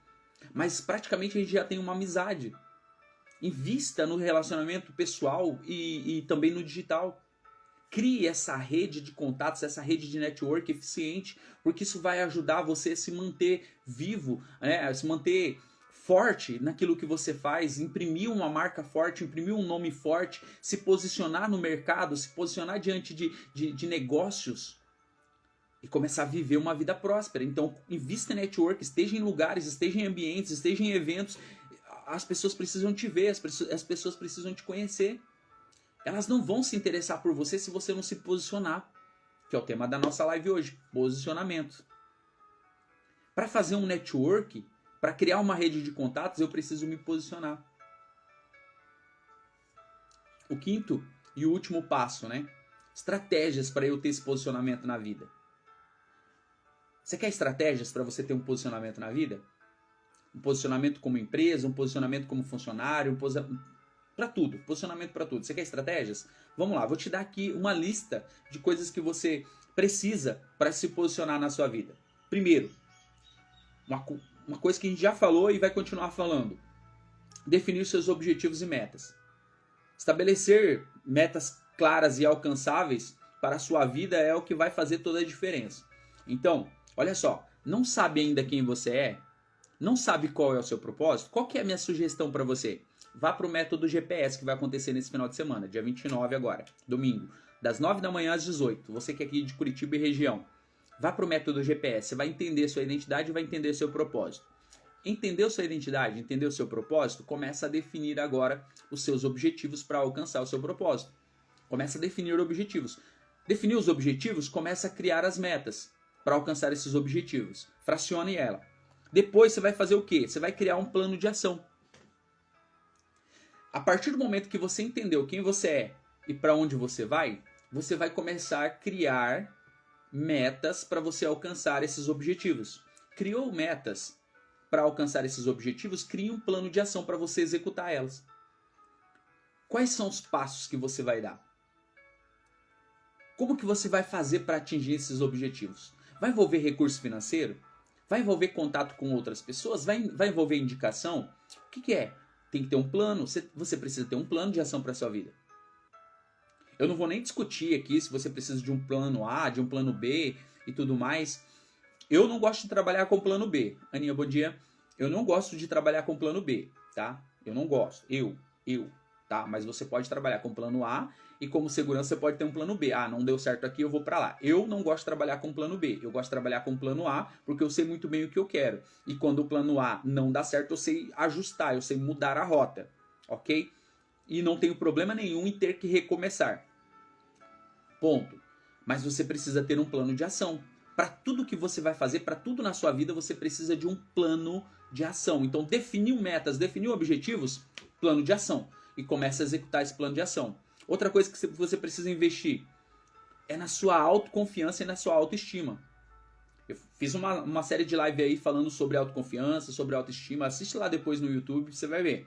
mas praticamente a gente já tem uma amizade. Invista no relacionamento pessoal e também no digital. Crie essa rede de contatos, essa rede de network eficiente, porque isso vai ajudar você a se manter vivo, né? Se manter forte naquilo que você faz, imprimir uma marca forte, imprimir um nome forte, se posicionar no mercado, se posicionar diante de negócios e começar a viver uma vida próspera. Então, invista em network, esteja em lugares, esteja em ambientes, esteja em eventos. As pessoas precisam te ver, as pessoas precisam te conhecer. Elas não vão se interessar por você se você não se posicionar, que é o tema da nossa live hoje, posicionamento. Para fazer um network, para criar uma rede de contatos, eu preciso me posicionar. O quinto e o último passo, né? Estratégias para eu ter esse posicionamento na vida. Você quer estratégias para você ter um posicionamento na vida? Um posicionamento como empresa, um posicionamento como funcionário, para tudo, posicionamento para tudo. Você quer estratégias? Vamos lá, vou te dar aqui uma lista de coisas que você precisa para se posicionar na sua vida. Primeiro, uma coisa que a gente já falou e vai continuar falando. Definir seus objetivos e metas. Estabelecer metas claras e alcançáveis para a sua vida é o que vai fazer toda a diferença. Então, olha só, não sabe ainda quem você é? Não sabe qual é o seu propósito? Qual que é a minha sugestão para você? Vá para o método GPS que vai acontecer nesse final de semana, dia 29 agora, domingo, das 9 da manhã às 18. Você que é aqui de Curitiba e região. Vá para o método GPS, você vai entender sua identidade e vai entender seu propósito. Entendeu sua identidade, entendeu seu propósito? Começa a definir agora os seus objetivos para alcançar o seu propósito. Começa a definir objetivos. Definir os objetivos, começa a criar as metas para alcançar esses objetivos. Fracione ela. Depois você vai fazer o quê? Você vai criar um plano de ação. A partir do momento que você entendeu quem você é e para onde você vai começar a criar metas para você alcançar esses objetivos. Criou metas para alcançar esses objetivos, crie um plano de ação para você executar elas. Quais são os passos que você vai dar? Como que você vai fazer para atingir esses objetivos? Vai envolver recurso financeiro? Vai envolver contato com outras pessoas? Vai envolver indicação? O que é? Tem que ter um plano. Você precisa ter um plano de ação para a sua vida. Eu não vou nem discutir aqui se você precisa de um plano A, de um plano B e tudo mais. Eu não gosto de trabalhar com plano B. Aninha, bom dia. Eu não gosto de trabalhar com plano B, tá? Eu não gosto. Tá? Mas você pode trabalhar com plano A e como segurança você pode ter um plano B. Ah, não deu certo aqui, eu vou para lá. Eu não gosto de trabalhar com plano B. Eu gosto de trabalhar com plano A porque eu sei muito bem o que eu quero. E quando o plano A não dá certo, eu sei ajustar, eu sei mudar a rota, ok? E não tenho problema nenhum em ter que recomeçar. Ponto. Mas você precisa ter um plano de ação. Para tudo que você vai fazer, para tudo na sua vida, você precisa de um plano de ação. Então, definiu metas, definiu objetivos, plano de ação. E começa a executar esse plano de ação. Outra coisa que você precisa investir é na sua autoconfiança e na sua autoestima. Eu fiz uma série de live aí falando sobre autoconfiança, sobre autoestima. Assiste lá depois no YouTube, você vai ver.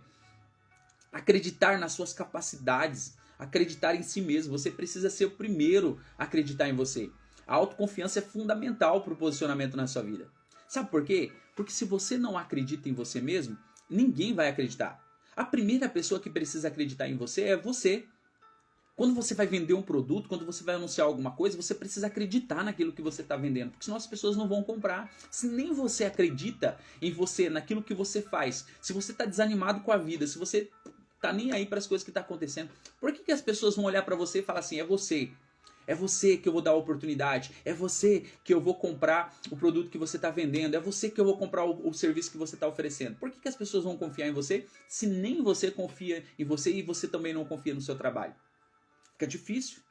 Acreditar nas suas capacidades, acreditar em si mesmo. Você precisa ser o primeiro a acreditar em você. A autoconfiança é fundamental para o posicionamento na sua vida. Sabe por quê? Porque se você não acredita em você mesmo, ninguém vai acreditar. A primeira pessoa que precisa acreditar em você é você. Quando você vai vender um produto, quando você vai anunciar alguma coisa, você precisa acreditar naquilo que você está vendendo, porque senão as pessoas não vão comprar. Se nem você acredita em você, naquilo que você faz, se você está desanimado com a vida, se você tá nem aí para as coisas que estão acontecendo, por que as pessoas vão olhar para você e falar assim, é você? É você que eu vou dar a oportunidade. É você que eu vou comprar o produto que você está vendendo. É você que eu vou comprar o serviço que você está oferecendo. Por que as pessoas vão confiar em você se nem você confia em você e você também não confia no seu trabalho? Fica difícil.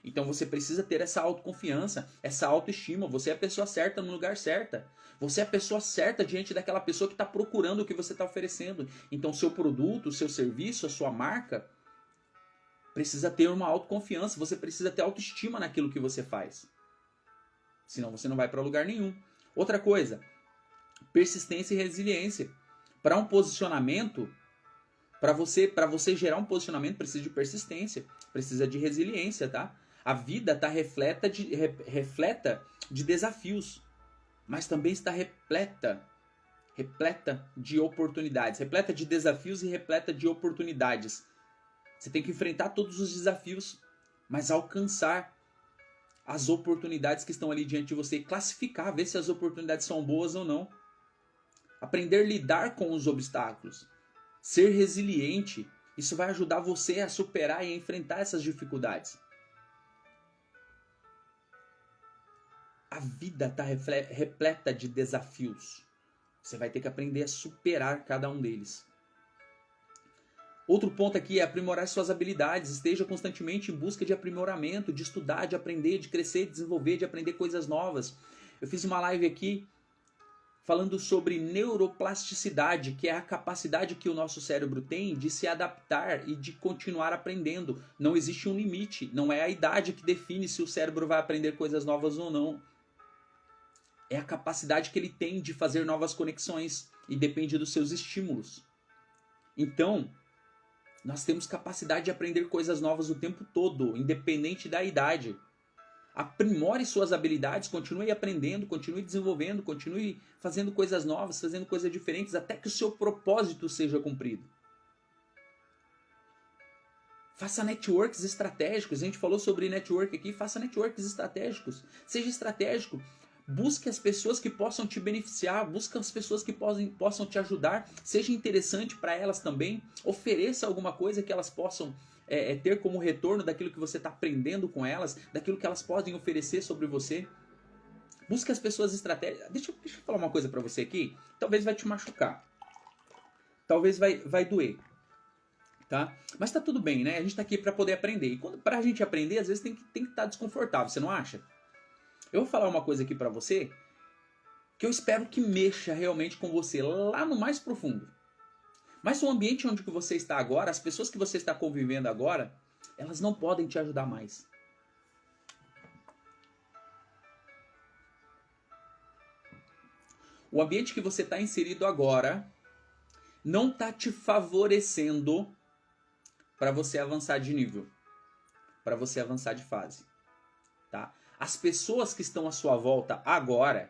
Então você precisa ter essa autoconfiança, essa autoestima. Você é a pessoa certa no lugar certo. Você é a pessoa certa diante daquela pessoa que está procurando o que você está oferecendo. Então seu produto, o seu serviço, a sua marca precisa ter uma autoconfiança, você precisa ter autoestima naquilo que você faz. Senão você não vai para lugar nenhum. Outra coisa, persistência e resiliência. Para um posicionamento, para você gerar um posicionamento, precisa de persistência, precisa de resiliência, tá? A vida está repleta de desafios, mas também está repleta de oportunidades, repleta de desafios e repleta de oportunidades. Você tem que enfrentar todos os desafios, mas alcançar as oportunidades que estão ali diante de você e classificar, ver se as oportunidades são boas ou não. Aprender a lidar com os obstáculos. Ser resiliente. Isso vai ajudar você a superar e a enfrentar essas dificuldades. A vida está repleta de desafios. Você vai ter que aprender a superar cada um deles. Outro ponto aqui é aprimorar suas habilidades. Esteja constantemente em busca de aprimoramento, de estudar, de aprender, de crescer, de desenvolver, de aprender coisas novas. Eu fiz uma live aqui falando sobre neuroplasticidade, que é a capacidade que o nosso cérebro tem de se adaptar e de continuar aprendendo. Não existe um limite, não é a idade que define se o cérebro vai aprender coisas novas ou não. É a capacidade que ele tem de fazer novas conexões e depende dos seus estímulos. Então, nós temos capacidade de aprender coisas novas o tempo todo, independente da idade. Aprimore suas habilidades, continue aprendendo, continue desenvolvendo, continue fazendo coisas novas, fazendo coisas diferentes, até que o seu propósito seja cumprido. Faça networks estratégicos. A gente falou sobre network aqui. Faça networks estratégicos. Seja estratégico. Busque as pessoas que possam te beneficiar. Busque as pessoas que possam te ajudar. Seja interessante para elas também. Ofereça alguma coisa que elas possam ter como retorno daquilo que você está aprendendo com elas. Daquilo que elas podem oferecer sobre você. Busque as pessoas estratégicas. Deixa eu falar uma coisa para você aqui. Talvez vai te machucar. Talvez vai doer. Tá? Mas tá tudo bem, né? A gente tá aqui para poder aprender. E pra gente aprender, às vezes tem que estar desconfortável, você não acha? Eu vou falar uma coisa aqui para você que eu espero que mexa realmente com você lá no mais profundo. Mas o ambiente onde que você está agora, as pessoas que você está convivendo agora, elas não podem te ajudar mais. O ambiente que você está inserido agora não está te favorecendo para você avançar de nível, para você avançar de fase, tá? As pessoas que estão à sua volta agora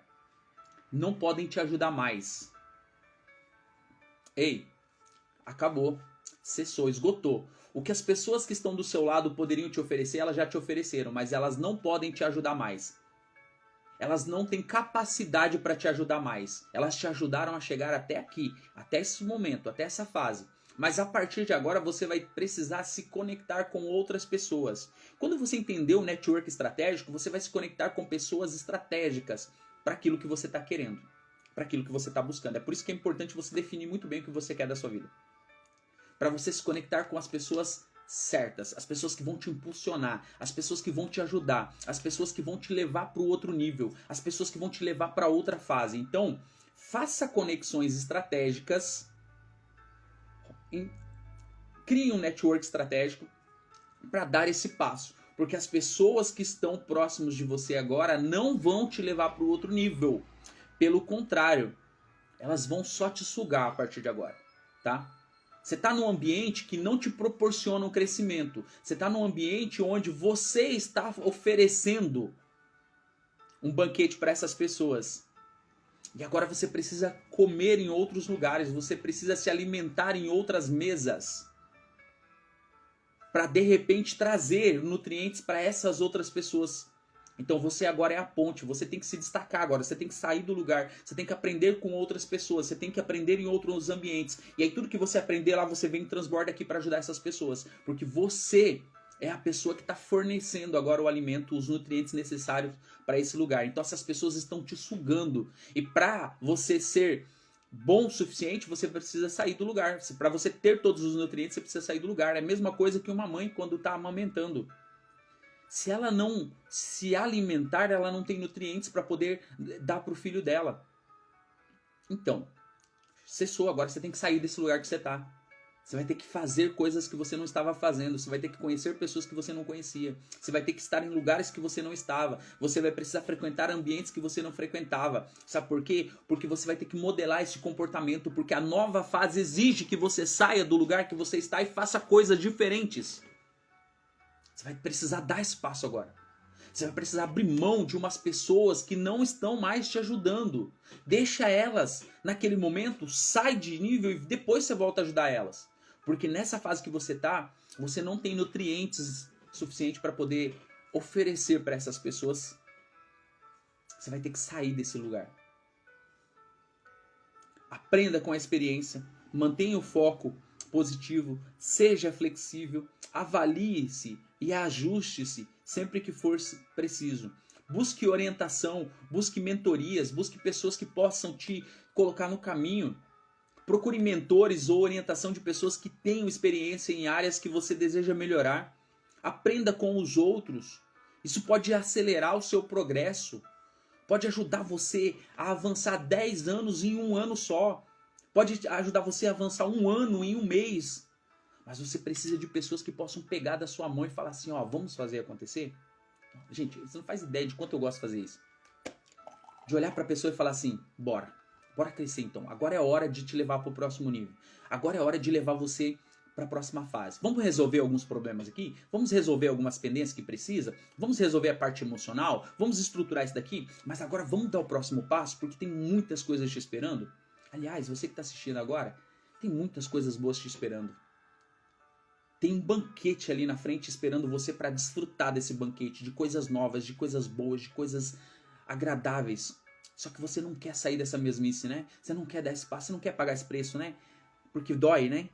não podem te ajudar mais. Ei, acabou, cessou, esgotou. O que as pessoas que estão do seu lado poderiam te oferecer, elas já te ofereceram, mas elas não podem te ajudar mais. Elas não têm capacidade para te ajudar mais. Elas te ajudaram a chegar até aqui, até esse momento, até essa fase. Mas a partir de agora você vai precisar se conectar com outras pessoas. Quando você entender o network estratégico, você vai se conectar com pessoas estratégicas para aquilo que você está querendo, para aquilo que você está buscando. É por isso que é importante você definir muito bem o que você quer da sua vida. Para você se conectar com as pessoas certas, as pessoas que vão te impulsionar, as pessoas que vão te ajudar, as pessoas que vão te levar para o outro nível, as pessoas que vão te levar para outra fase. Então, faça conexões estratégicas. Crie um network estratégico para dar esse passo. Porque as pessoas que estão próximos de você agora não vão te levar para o outro nível. Pelo contrário, elas vão só te sugar a partir de agora. Tá? Você está num ambiente que não te proporciona um crescimento. Você está num ambiente onde você está oferecendo um banquete para essas pessoas. E agora você precisa comer em outros lugares, você precisa se alimentar em outras mesas. Para de repente trazer nutrientes para essas outras pessoas. Então você agora é a ponte, você tem que se destacar agora, você tem que sair do lugar, você tem que aprender com outras pessoas, você tem que aprender em outros ambientes. E aí tudo que você aprender lá, você vem e transborda aqui para ajudar essas pessoas. Porque você é a pessoa que está fornecendo agora o alimento, os nutrientes necessários para esse lugar. Então essas pessoas estão te sugando. E para você ser bom o suficiente, você precisa sair do lugar. Para você ter todos os nutrientes, você precisa sair do lugar. É a mesma coisa que uma mãe quando está amamentando. Se ela não se alimentar, ela não tem nutrientes para poder dar para o filho dela. Então, cessou. Agora você tem que sair desse lugar que você está. Você vai ter que fazer coisas que você não estava fazendo. Você vai ter que conhecer pessoas que você não conhecia. Você vai ter que estar em lugares que você não estava. Você vai precisar frequentar ambientes que você não frequentava. Sabe por quê? Porque você vai ter que modelar esse comportamento. Porque a nova fase exige que você saia do lugar que você está e faça coisas diferentes. Você vai precisar dar espaço agora. Você vai precisar abrir mão de umas pessoas que não estão mais te ajudando. Deixa elas naquele momento, sai de nível e depois você volta a ajudar elas. Porque nessa fase que você está, você não tem nutrientes suficientes para poder oferecer para essas pessoas. Você vai ter que sair desse lugar. Aprenda com a experiência, mantenha o foco positivo, seja flexível, avalie-se e ajuste-se sempre que for preciso. Busque orientação, busque mentorias, busque pessoas que possam te colocar no caminho. Procure mentores ou orientação de pessoas que tenham experiência em áreas que você deseja melhorar. Aprenda com os outros. Isso pode acelerar o seu progresso. Pode ajudar você a avançar 10 anos em um ano só. Pode ajudar você a avançar um ano em um mês. Mas você precisa de pessoas que possam pegar da sua mão e falar assim, ó, vamos fazer acontecer? Gente, você não faz ideia de quanto eu gosto de fazer isso. De olhar para a pessoa e falar assim, bora crescer então. Agora é hora de te levar para o próximo nível. Agora é hora de levar você para a próxima fase. Vamos resolver alguns problemas aqui? Vamos resolver algumas pendências que precisa? Vamos resolver a parte emocional? Vamos estruturar isso daqui? Mas agora vamos dar o próximo passo, porque tem muitas coisas te esperando. Aliás, você que está assistindo agora, tem muitas coisas boas te esperando. Tem um banquete ali na frente esperando você para desfrutar desse banquete, de coisas novas, de coisas boas, de coisas agradáveis. Só que você não quer sair dessa mesmice, né? Você não quer dar esse passo, você não quer pagar esse preço, né? Porque dói, né?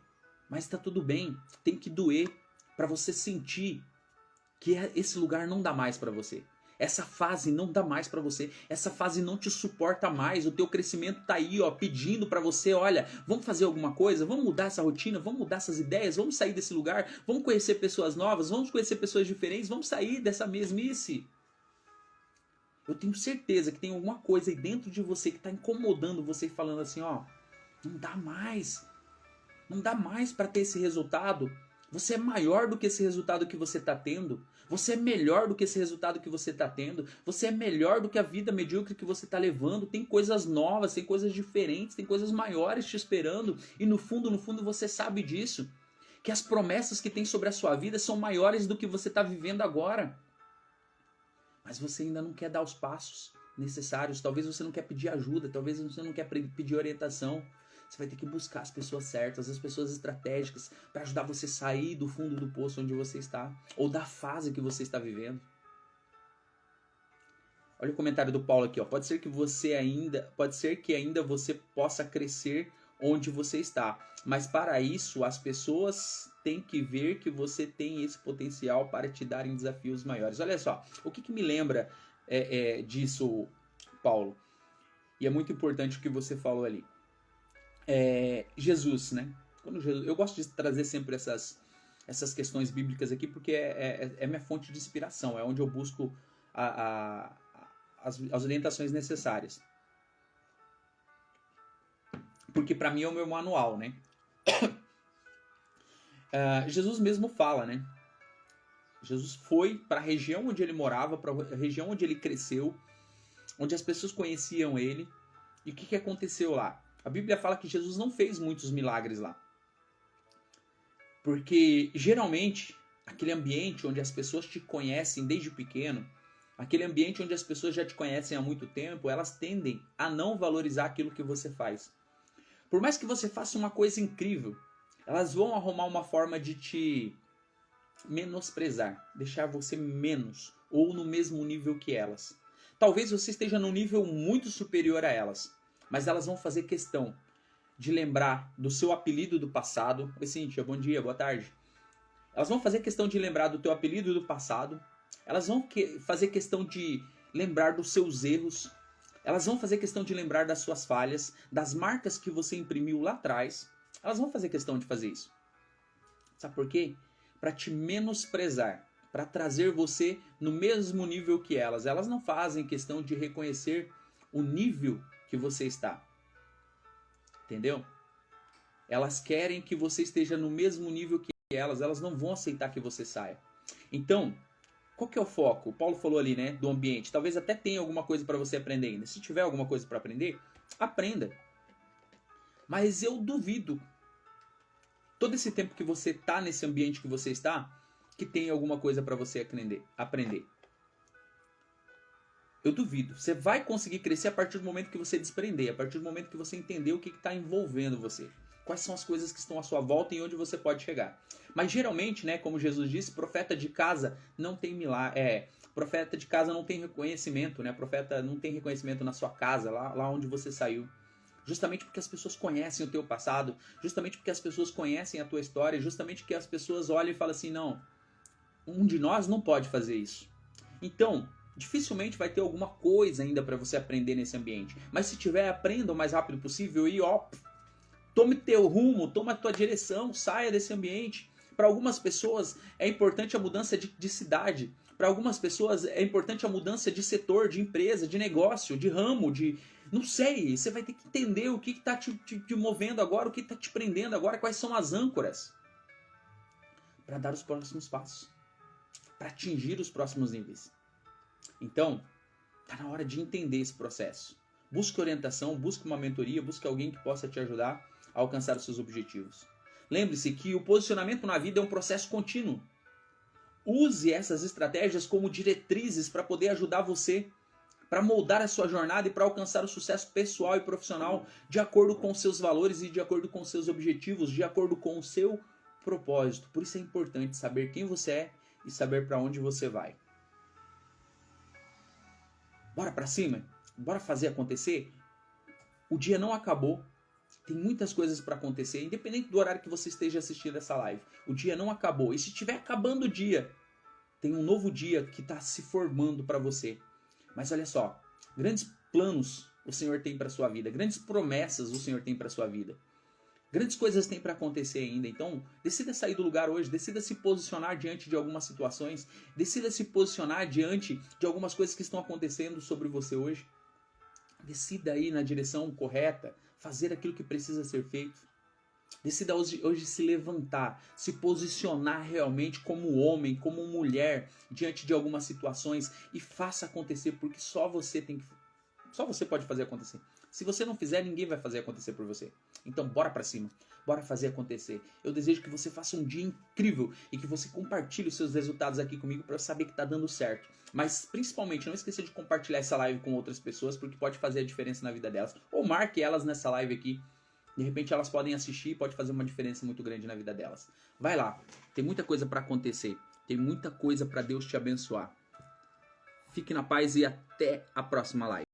Mas tá tudo bem, tem que doer para você sentir que esse lugar não dá mais para você. Essa fase não dá mais para você. Essa fase não te suporta mais. O teu crescimento tá aí, ó, pedindo para você, olha, vamos fazer alguma coisa? Vamos mudar essa rotina? Vamos mudar essas ideias? Vamos sair desse lugar? Vamos conhecer pessoas novas? Vamos conhecer pessoas diferentes? Vamos sair dessa mesmice? Eu tenho certeza que tem alguma coisa aí dentro de você que tá incomodando você, falando assim, ó, não dá mais. Não dá mais para ter esse resultado. Você é maior do que esse resultado que você está tendo. Você é melhor do que esse resultado que você está tendo. Você é melhor do que a vida medíocre que você está levando. Tem coisas novas, tem coisas diferentes, tem coisas maiores te esperando. E no fundo você sabe disso. Que as promessas que tem sobre a sua vida são maiores do que você está vivendo agora. Mas você ainda não quer dar os passos necessários. Talvez você não quer pedir ajuda. Talvez você não quer pedir orientação. Você vai ter que buscar as pessoas certas, as pessoas estratégicas para ajudar você a sair do fundo do poço onde você está, ou da fase que você está vivendo. Olha o comentário do Paulo aqui, ó. Pode ser que ainda você possa crescer onde você está, mas para isso as pessoas têm que ver que você tem esse potencial para te darem desafios maiores. Olha só, o que me lembra disso, Paulo? E é muito importante o que você falou ali. Jesus, né? Eu gosto de trazer sempre essas questões bíblicas aqui porque é minha fonte de inspiração, é onde eu busco as orientações necessárias. Porque para mim é o meu manual, né? Jesus mesmo fala, né? Jesus foi para a região onde ele morava, para a região onde ele cresceu, onde as pessoas conheciam ele. E o que aconteceu lá? A Bíblia fala que Jesus não fez muitos milagres lá. Porque geralmente aquele ambiente onde as pessoas te conhecem desde pequeno, aquele ambiente onde as pessoas já te conhecem há muito tempo, elas tendem a não valorizar aquilo que você faz. Por mais que você faça uma coisa incrível, elas vão arrumar uma forma de te menosprezar, deixar você menos ou no mesmo nível que elas. Talvez você esteja num nível muito superior a elas, mas elas vão fazer questão de lembrar do seu apelido do passado. Oi, Cíntia, bom dia, boa tarde. Elas vão fazer questão de lembrar do teu apelido do passado. Elas vão fazer questão de lembrar dos seus erros. Elas vão fazer questão de lembrar das suas falhas, das marcas que você imprimiu lá atrás. Elas vão fazer questão de fazer isso. Sabe por quê? Para te menosprezar, para trazer você no mesmo nível que elas. Elas não fazem questão de reconhecer o nível que você está. Entendeu? Elas querem que você esteja no mesmo nível que elas não vão aceitar que você saia. Então, qual que é o foco? O Paulo falou ali, né, do ambiente. Talvez até tenha alguma coisa para você aprender ainda. Se tiver alguma coisa para aprender, aprenda. Mas eu duvido, todo esse tempo que você está nesse ambiente que você está, que tem alguma coisa para você aprender. Eu duvido. Você vai conseguir crescer a partir do momento que você desprender, a partir do momento que você entender o que está envolvendo você. Quais são as coisas que estão à sua volta e onde você pode chegar. Mas geralmente, né, como Jesus disse, profeta de casa não tem milagre. Profeta de casa não tem reconhecimento, né? Profeta não tem reconhecimento na sua casa, lá onde você saiu. Justamente porque as pessoas conhecem o teu passado, justamente porque as pessoas conhecem a tua história, justamente porque as pessoas olham e falam assim, não, um de nós não pode fazer isso. Então, dificilmente vai ter alguma coisa ainda para você aprender nesse ambiente. Mas se tiver, aprenda o mais rápido possível e tome teu rumo, toma a tua direção, saia desse ambiente. Para algumas pessoas é importante a mudança de cidade. Para algumas pessoas é importante a mudança de setor, de empresa, de negócio, de ramo, não sei, você vai ter que entender o que está te movendo agora, o que está te prendendo agora, quais são as âncoras. Para dar os próximos passos. Para atingir os próximos níveis. Então, está na hora de entender esse processo. Busque orientação, busque uma mentoria, busque alguém que possa te ajudar a alcançar os seus objetivos. Lembre-se que o posicionamento na vida é um processo contínuo. Use essas estratégias como diretrizes para poder ajudar você, para moldar a sua jornada e para alcançar o sucesso pessoal e profissional de acordo com os seus valores e de acordo com os seus objetivos, de acordo com o seu propósito. Por isso é importante saber quem você é e saber para onde você vai. Bora para cima? Bora fazer acontecer? O dia não acabou. Tem muitas coisas para acontecer, independente do horário que você esteja assistindo essa live. O dia não acabou. E se estiver acabando o dia, tem um novo dia que está se formando para você. Mas olha só, grandes planos o Senhor tem para sua vida, grandes promessas o Senhor tem para sua vida. Grandes coisas têm para acontecer ainda. Então, decida sair do lugar hoje, decida se posicionar diante de algumas situações, decida se posicionar diante de algumas coisas que estão acontecendo sobre você hoje. Decida ir na direção correta, fazer aquilo que precisa ser feito. Decida hoje se levantar, se posicionar realmente como homem, como mulher, diante de algumas situações e faça acontecer, porque só você pode fazer acontecer. Se você não fizer, ninguém vai fazer acontecer por você. Então, bora pra cima. Bora fazer acontecer. Eu desejo que você faça um dia incrível e que você compartilhe os seus resultados aqui comigo para eu saber que tá dando certo. Mas, principalmente, não esqueça de compartilhar essa live com outras pessoas, porque pode fazer a diferença na vida delas. Ou marque elas nessa live aqui. De repente, elas podem assistir e pode fazer uma diferença muito grande na vida delas. Vai lá. Tem muita coisa para acontecer. Tem muita coisa para Deus te abençoar. Fique na paz e até a próxima live.